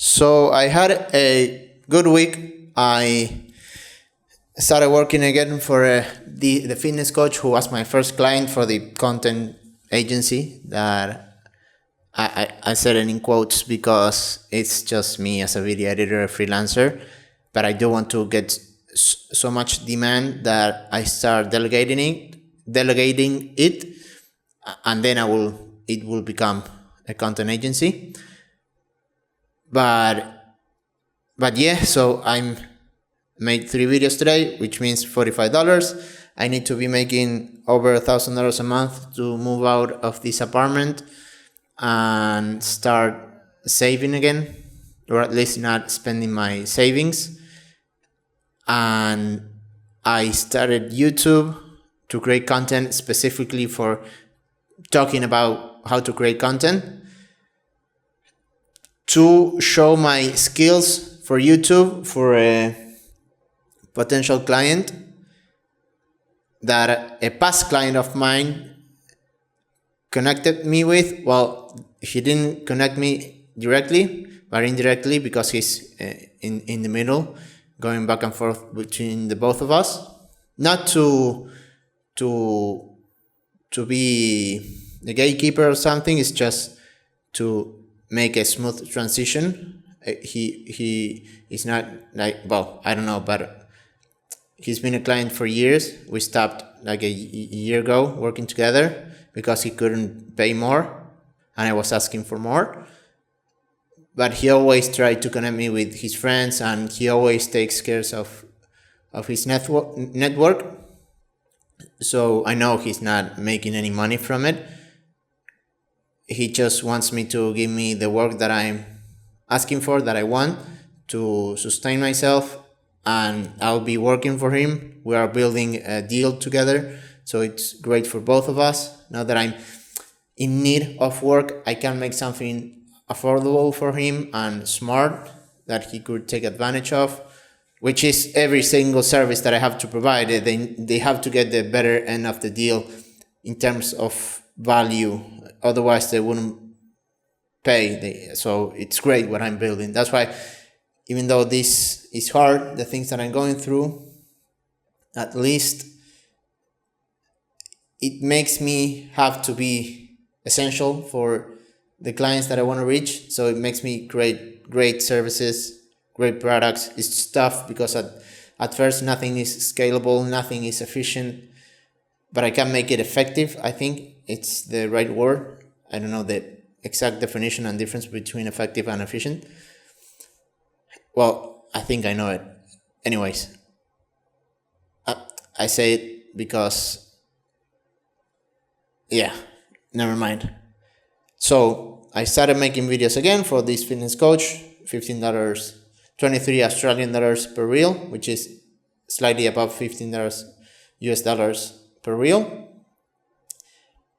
So I had a good week. I started working again for the fitness coach who was my first client for the content agency that I said it in quotes because it's just me as a video editor, a freelancer. But I do want to get so much demand that I start delegating it, and then it will become a content agency. But yeah, so I'm made 3 videos today, which means $45. I need to be making over $1,000 a month to move out of this apartment and start saving again, or at least not spending my savings. And I started YouTube to create content specifically for talking about how to create content, to show my skills for YouTube for a potential client that a past client of mine connected me with. Well, he didn't connect me directly, but indirectly, because he's in the middle, going back and forth between the both of us. Not to be the gatekeeper or something. It's just to make a smooth transition. He is not like, well, I don't know, but he's been a client for years. We stopped like a year ago working together because he couldn't pay more and I was asking for more. But he always tried to connect me with his friends, and he always takes care of his network. So I know he's not making any money from it. He just wants me to give me the work that I'm asking for, that I want to sustain myself, and I'll be working for him. We are building a deal together, so it's great for both of us. Now that I'm in need of work, I can make something affordable for him and smart that he could take advantage of, which is every single service that I have to provide. They have to get the better end of the deal in terms of value. Otherwise, they wouldn't pay. So it's great what I'm building. That's why, even though this is hard, the things that I'm going through, at least it makes me have to be essential for the clients that I want to reach. So it makes me create great services, great products. It's tough because at first nothing is scalable, nothing is efficient, but I can make it effective. I think it's the right word. I don't know the exact definition and difference between effective and efficient. Well, I think I know it. Anyways, I say it because, yeah, never mind. So I started making videos again for this fitness coach, $15, 23 Australian dollars per reel, which is slightly above $15 US dollars per reel.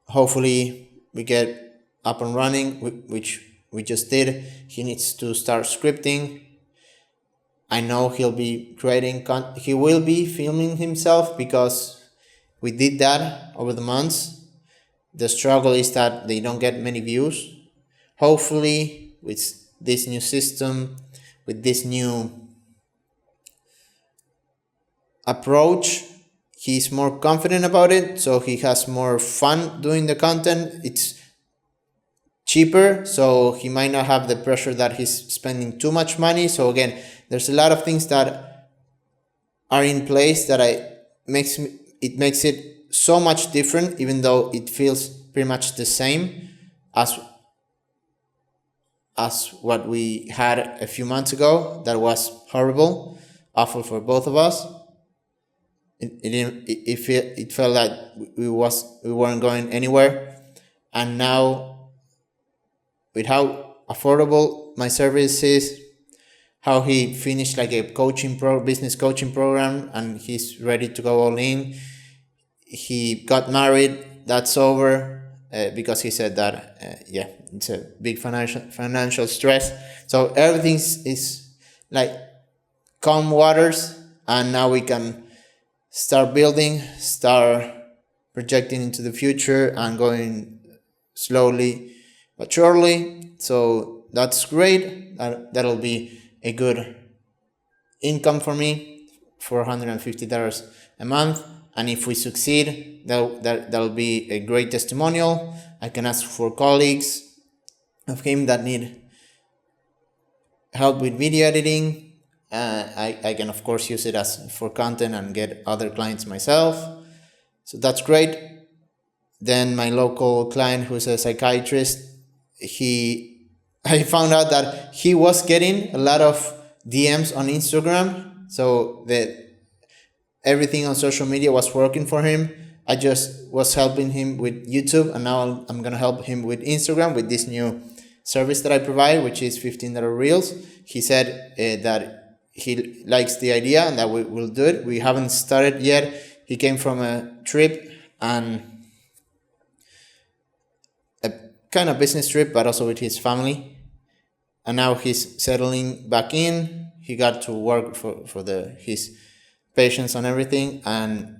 Hopefully we get up and running, which we just did. He needs to start scripting. I know he'll be creating he will be filming himself because we did that over the months. The struggle is that they don't get many views. Hopefully, with this new system, with this new approach, he's more confident about it, so he has more fun doing the content. It's cheaper, so he might not have the pressure that he's spending too much money. So again, there's a lot of things that are in place that makes it so much different, even though it feels pretty much the same as what we had a few months ago. That was horrible, awful for both of us. It felt like we weren't going anywhere. And now, with how affordable my service is, how he finished like a business coaching program, and he's ready to go all in. He got married. That's over because he said that it's a big financial stress. So everything is like calm waters, and now we can start building, start projecting into the future, and going slowly but surely. So that's great. that'll be a good income for me, $450 a month. And if we succeed, that'll be a great testimonial. I can ask for colleagues of him that need help with video editing. I can of course use it as for content and get other clients myself. So that's great. Then my local client, who's a psychiatrist, I found out that he was getting a lot of DMs on Instagram. So that everything on social media was working for him. I just was helping him with YouTube, and now I'm going to help him with Instagram with this new service that I provide, which is $15 Reels. He said that he likes the idea and that we will do it. We haven't started yet. He came from a trip, and a kind of business trip, but also with his family. And now he's settling back in. He got to work for his patients and everything, and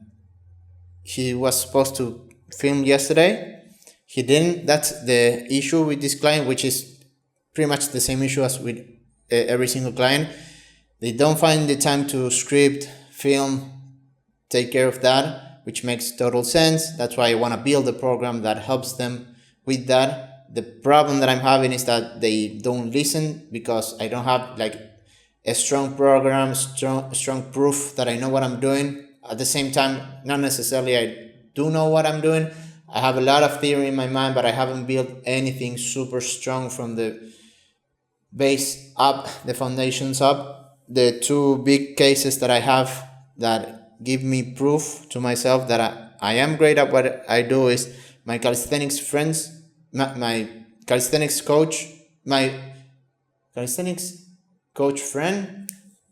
he was supposed to film yesterday. He didn't. That's the issue with this client, which is pretty much the same issue as with every single client. They don't find the time to script, film, take care of that, which makes total sense. That's why I want to build a program that helps them with that. The problem that I'm having is that they don't listen because I don't have like a strong program, strong proof that I know what I'm doing. At the same time, not necessarily I do know what I'm doing. I have a lot of theory in my mind, but I haven't built anything super strong from the base up, the foundations up. The two big cases that I have that give me proof to myself that I am great at what I do is my calisthenics friends, my calisthenics coach friend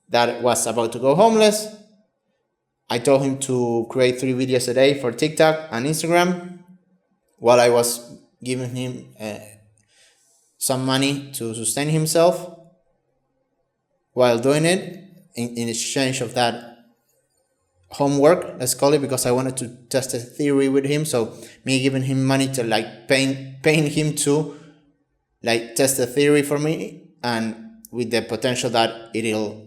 that was about to go homeless. I told him to create 3 videos a day for TikTok and Instagram while I was giving him some money to sustain himself while doing it in exchange of that homework, let's call it, because I wanted to test a theory with him. So me giving him money to like paying him to like test a theory for me, and with the potential that it'll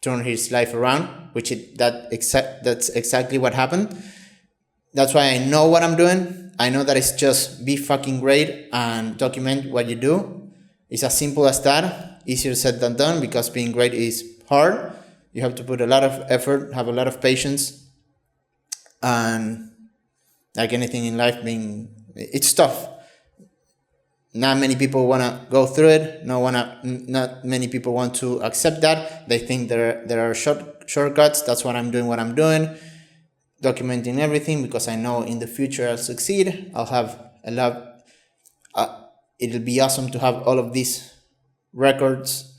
turn his life around, which that's exactly what happened. That's why I know what I'm doing. I know that it's just be fucking great and document what you do. It's as simple as that. Easier said than done, because being great is hard. You have to put a lot of effort, have a lot of patience, and like anything in life, it's tough. Not many people want to go through it. Not many people want to accept that. They think there are shortcuts. That's what I'm doing, documenting everything, because I know in the future I'll succeed. I'll have a lot. It'll be awesome to have all of these records,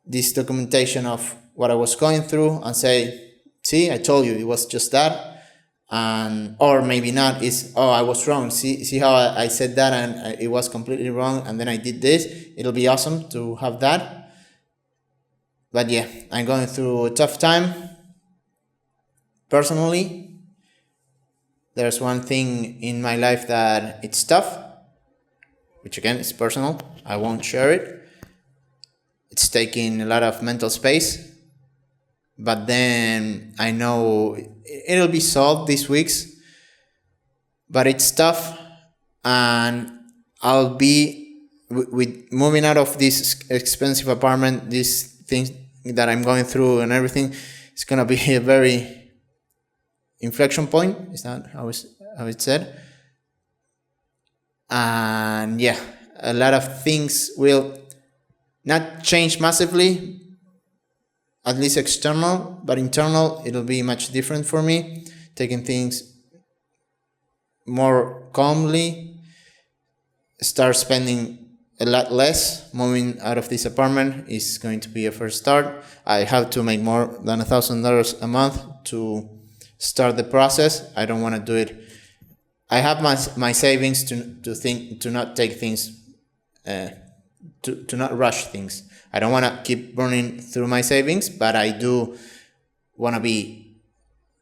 this documentation of what I was going through, and say, see, I told you, it was just that. And or maybe not, I was wrong. See how I said that and it was completely wrong, and then I did this. It'll be awesome to have that. But yeah, I'm going through a tough time personally. There's one thing in my life that it's tough, which again is personal. I won't share it. It's taking a lot of mental space, but then I know it'll be solved these weeks. But it's tough, and I'll be with moving out of this expensive apartment, these things that I'm going through and everything. It's gonna be a very inflection point. Is that how it's said? And yeah, a lot of things will not change massively, at least external, but internal, it'll be much different for me. Taking things more calmly, start spending a lot less. Moving out of this apartment is going to be a first start. I have to make more than $1,000 a month to start the process. I don't want to do it. I have my savings to not take things, to not rush things. I don't want to keep burning through my savings, but I do want to be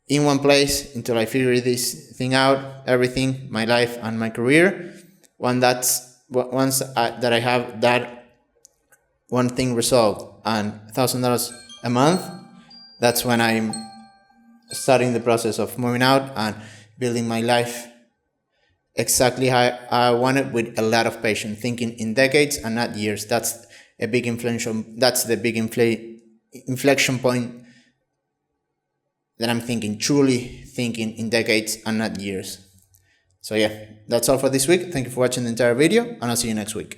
in one place until I figure this thing out, everything, my life and my career. Once that I have that one thing resolved and $1,000 a month, that's when I'm starting the process of moving out and building my life exactly how I want it, with a lot of patience, thinking in decades and not years. That's a big inflection. That's the big inflection point that I'm thinking, truly thinking in decades and not years. So yeah, that's all for this week. Thank you for watching the entire video, and I'll see you next week.